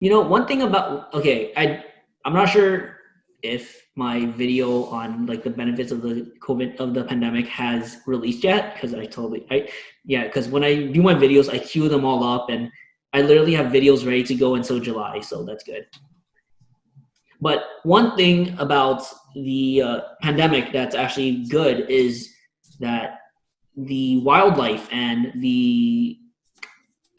One thing about I'm not sure if my video on like the benefits of the pandemic has released yet because because when I do my videos, I queue them all up and I literally have videos ready to go until July, so that's good. But one thing about the pandemic that's actually good is that the wildlife and the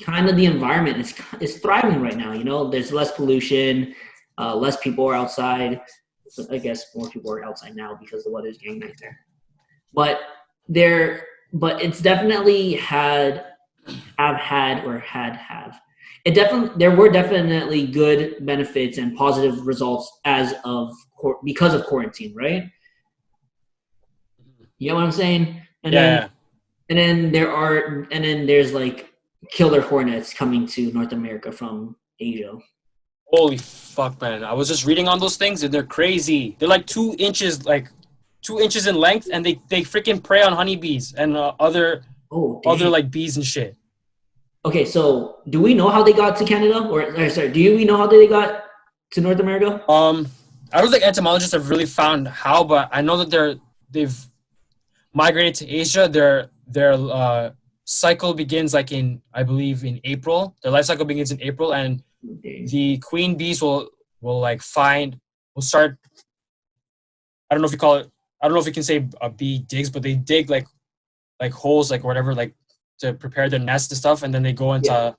kind of the environment is thriving right now. There's less pollution, less people are outside. I guess more people are outside now because the weather's getting nicer. But it's definitely there were definitely good benefits and positive results because of quarantine, right? You know what I'm saying? And then there's like killer hornets coming to North America from Asia. Holy fuck, man! I was just reading on those things, and they're crazy. They're like 2 inches, in length, and they freaking prey on honeybees and other like bees and shit. Okay, so do we know how they got to Canada, or sorry, do we know how they got to North America? I don't think entomologists have really found how, but I know that they've migrated to Asia. Their cycle begins I believe in April. Their life cycle begins in April, and the queen bees will start. I don't know if you call it. I don't know if you can say a bee digs, but they dig like holes, like whatever, like to prepare their nest and stuff, and then they go into. I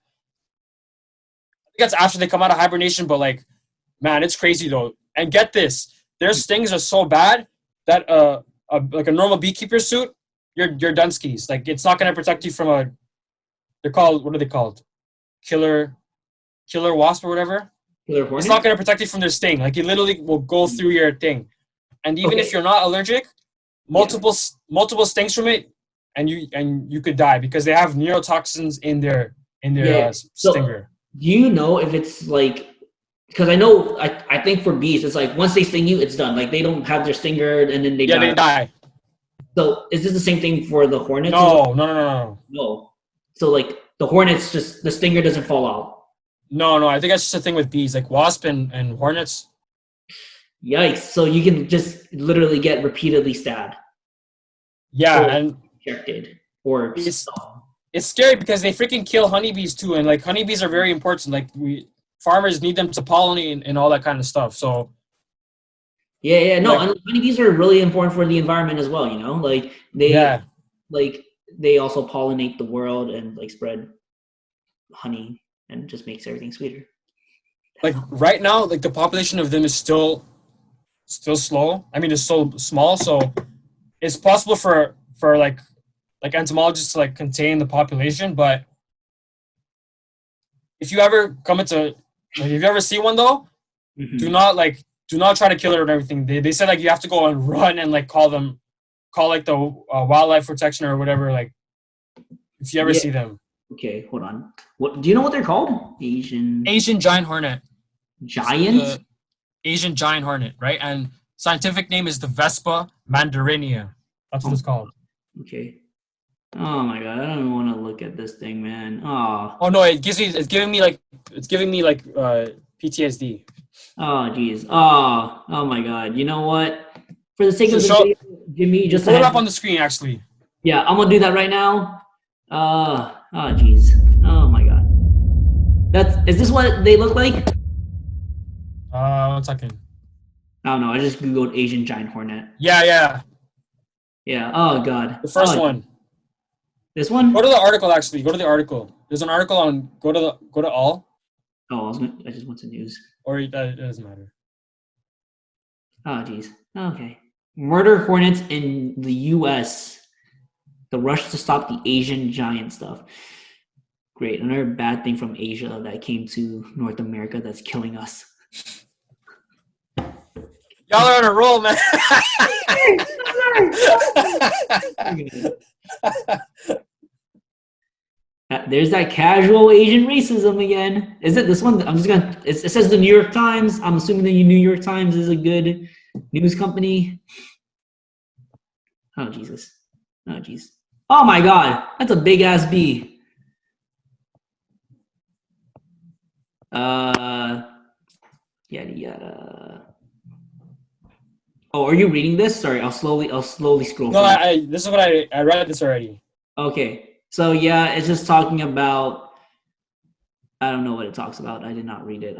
think that's after they come out of hibernation, but like, man, it's crazy though. And get this, their stings are so bad that like a normal beekeeper suit, you're done skis. Like it's not gonna protect you from what are they called? Killer wasp or whatever. Killer hornet? It's not gonna protect you from their sting. Like it literally will go through your thing. And even if you're not allergic, multiple stings from it, and you could die because they have neurotoxins in their stinger. Do you know if it's like, because I know I think for bees it's like once they sting you, it's done. Like they don't have their stinger and then they die. They die. So is this the same thing for the hornets? No. So like the hornets, just the stinger doesn't fall out. No. I think that's just a thing with bees, like wasp and hornets. Yikes! So you can just literally get repeatedly stabbed. Yeah, and injected or it's scary because they freaking kill honeybees too, and like honeybees are very important. Like farmers need them to pollinate and all that kind of stuff. So and honeybees are really important for the environment as well. Like they also pollinate the world and like spread honey and just makes everything sweeter. Like right now, like the population of them is still slow. I mean, it's so small, so it's possible for like entomologists to like contain the population. But if you ever if you ever see one though, do not try to kill it or everything. They said like you have to go and run and like call like the wildlife protection or whatever. Like if you ever see them. Okay, hold on. What do you know what they're called? Asian giant hornet. Giant? Asian giant hornet, right? And scientific name is the Vespa mandarinia. That's what it's called. Okay. Oh my god, I don't want to look at this thing, man. Oh no, it's giving me like PTSD. Oh jeez. Oh my god. You know what? For the sake of the video, Jimmy, just pull it up on the screen actually. Yeah, I'm gonna do that right now. Oh jeez. Oh my god. Is this what they look like? 1 second. I don't know. I just googled Asian giant hornet. Yeah. Oh god. The first one. This one? Go to the article. Actually, go to the article. There's an article on. Go to all. Oh, I just went to news. Or it doesn't matter. Oh jeez. Okay. Murder hornets in the U.S. The rush to stop the Asian giant stuff. Great. Another bad thing from Asia that came to North America that's killing us. Y'all are on a roll, man. There's that casual Asian racism again. Is it this one? It says the New York Times. I'm assuming the New York Times is a good news company. Oh, Jesus. Oh, jeez. Oh, my God. That's a big-ass bee. Yada yada. Oh, are you reading this? Sorry, I'll slowly scroll No, through. this is what I read this already. Okay, so yeah, it's just talking about. I don't know what it talks about. I did not read it.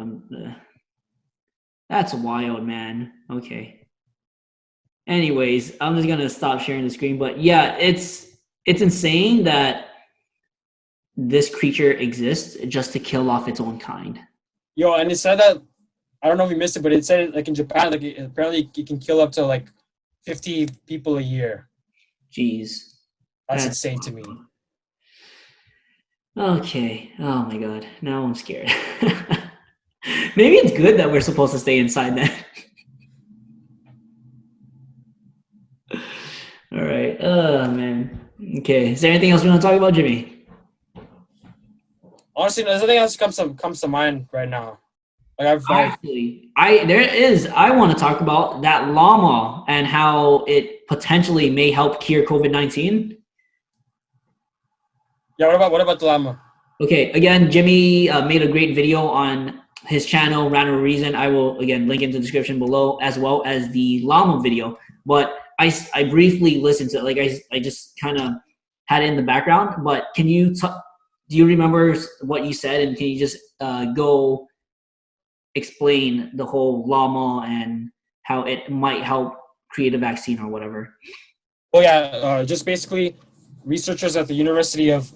That's wild, man. Okay. Anyways, I'm just gonna stop sharing the screen. But yeah, it's insane that this creature exists just to kill off its own kind. Yo, and it said that, I don't know if you missed it, but it said like in Japan, like apparently it can kill up to like 50 people a year. Jeez. That's insane to me. Okay. Oh my god. Now I'm scared. Maybe it's good that we're supposed to stay inside then. All right. Oh man. Okay. Is there anything else we want to talk about, Jimmy? Honestly, there's nothing else comes to mind right now. Like I want to talk about that llama and how it potentially may help cure COVID-19. Yeah, what about the llama? Okay, again, Jimmy made a great video on his channel, Random Reason. I will again link in the description below, as well as the llama video. But I briefly listened to it, like I just kind of had it in the background. But can you do you remember what you said, and can you just go explain the whole llama and how it might help create a vaccine or whatever? Oh yeah, just basically researchers at the University of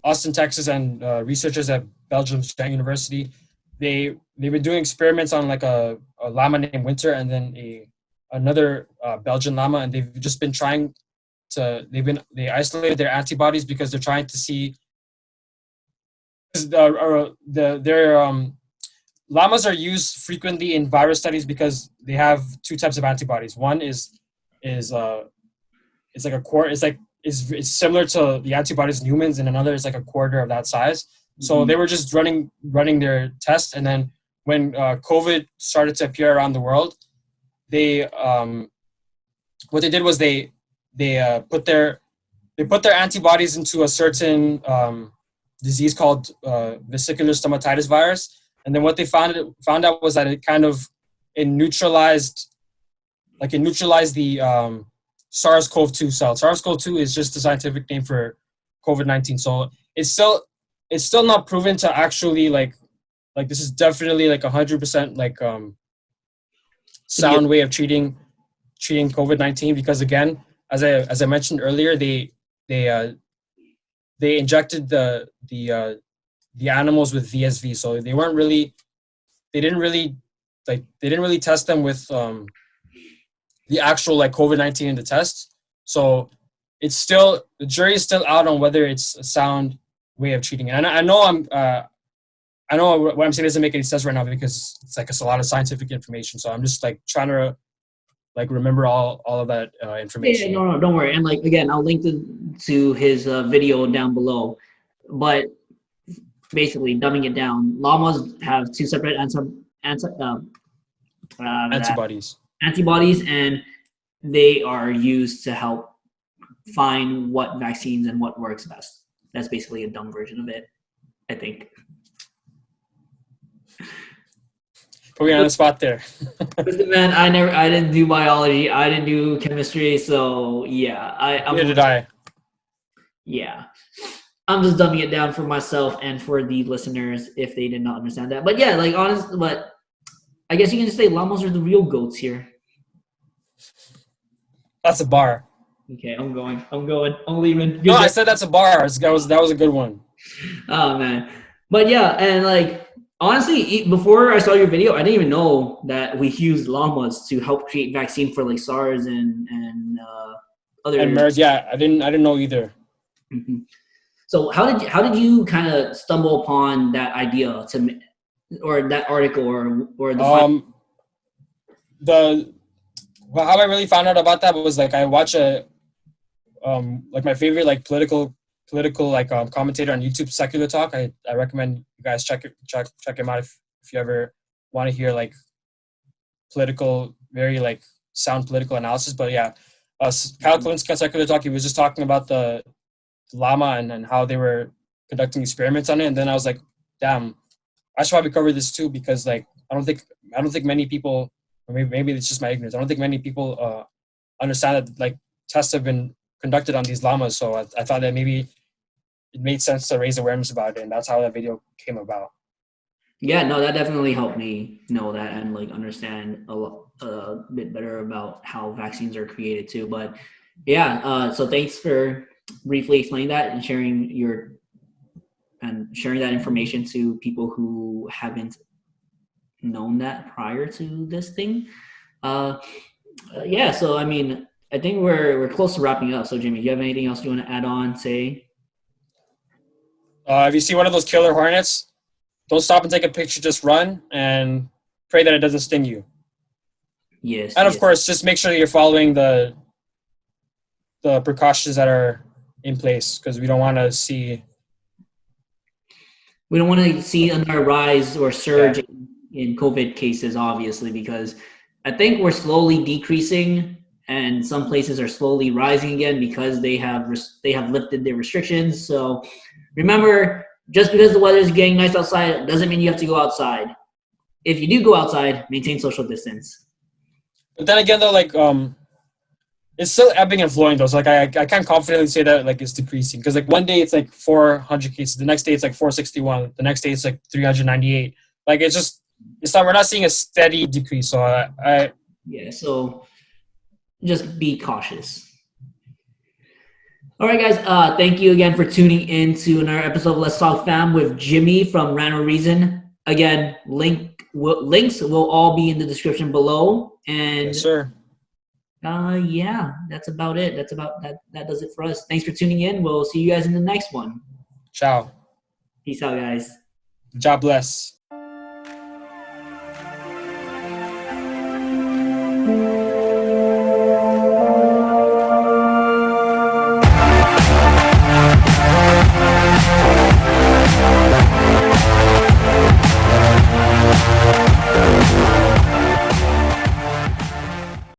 Austin, Texas, and researchers at Belgium's Ghent University, they've been doing experiments on like a llama named Winter, and then another Belgian llama, and they've just been trying to they isolated their antibodies because they're trying to see their llamas are used frequently in virus studies because they have two types of antibodies. One is it's like a quarter. It's similar to the antibodies in humans, and another is like a quarter of that size. So they were just running their tests, and then when COVID started to appear around the world, they what they did was they put their antibodies into a certain disease called vesicular stomatitis virus, and then what they found out was that it neutralized the SARS-CoV-2 cell. SARS-CoV-2 is just the scientific name for COVID-19. So it's still not proven to actually like this is definitely like 100% like sound way of treating COVID-19, because again, as I mentioned earlier, they injected the animals with VSV, so they didn't really test them with the actual like COVID-19 in the test. So it's still, the jury is still out on whether it's a sound way of treating it. And I know what I'm saying doesn't make any sense right now because it's a lot of scientific information. So I'm just like trying to like remember all of that information. Yeah, no, don't worry. And like again, I'll link to his video down below. But basically, dumbing it down, llamas have two separate antibodies, and they are used to help find what vaccines and what works best. That's basically a dumb version of it, I think. Put me on the spot there. Listen, man, I didn't do biology, I didn't do chemistry, so yeah, Neither did I. Yeah, I'm just dumbing it down for myself and for the listeners if they did not understand that. But yeah, like honestly, but I guess you can just say llamas are the real goats here. That's a bar. Okay, I'm leaving. No, I said that's a bar. That was a good one. Oh man, but yeah, and like honestly, before I saw your video, I didn't even know that we used llamas to help create vaccine for like SARS and other. And MERS, yeah, I didn't know either. Mm-hmm. So how did you kind of stumble upon that idea or that article or the how I really found out about that was like I watch like my favorite like political like commentator on YouTube, Secular Talk. I recommend you guys check him out if you ever want to hear like very like sound political analysis. But yeah, Kyle Kalinske, Secular Talk, he was just talking about the llama and how they were conducting experiments on it, and then I was like, damn, I should probably cover this too, because like I don't think many people, or maybe it's just my ignorance. I don't think many people understand that like tests have been conducted on these llamas. So I thought that maybe it made sense to raise awareness about it, and that's how that video came about. Yeah, no, that definitely helped me know that and like understand a bit better about how vaccines are created too. But yeah, so thanks for briefly explaining that and sharing that information to people who haven't known that prior to this thing. Yeah, so I mean, I think we're close to wrapping up. So Jimmy, do you have anything else you want to add on? Say. If you see one of those killer hornets, don't stop and take a picture. Just run and pray that it doesn't sting you. Yes. And of course, just make sure that you're following the precautions that are in place, because we don't want to see another rise or surge in COVID cases, obviously, because I think we're slowly decreasing, and some places are slowly rising again because they have lifted their restrictions. So remember, just because the weather is getting nice outside doesn't mean you have to go outside. If you do go outside, maintain social distance. But then again, though, like it's still ebbing and flowing though. So like I can't confidently say that like it's decreasing, because like one day it's like 400 cases, the next day it's like 461, the next day it's like 398. Like we're not seeing a steady decrease. So so just be cautious. All right, guys. Thank you again for tuning in to another episode of Let's Talk Pham with Jimmy from Rant or Reason. Again, links will all be in the description below. And yes, sir. Yeah, that's about it. That does it for us. Thanks for tuning in. We'll see you guys in the next one. Ciao. Peace out, guys. God bless.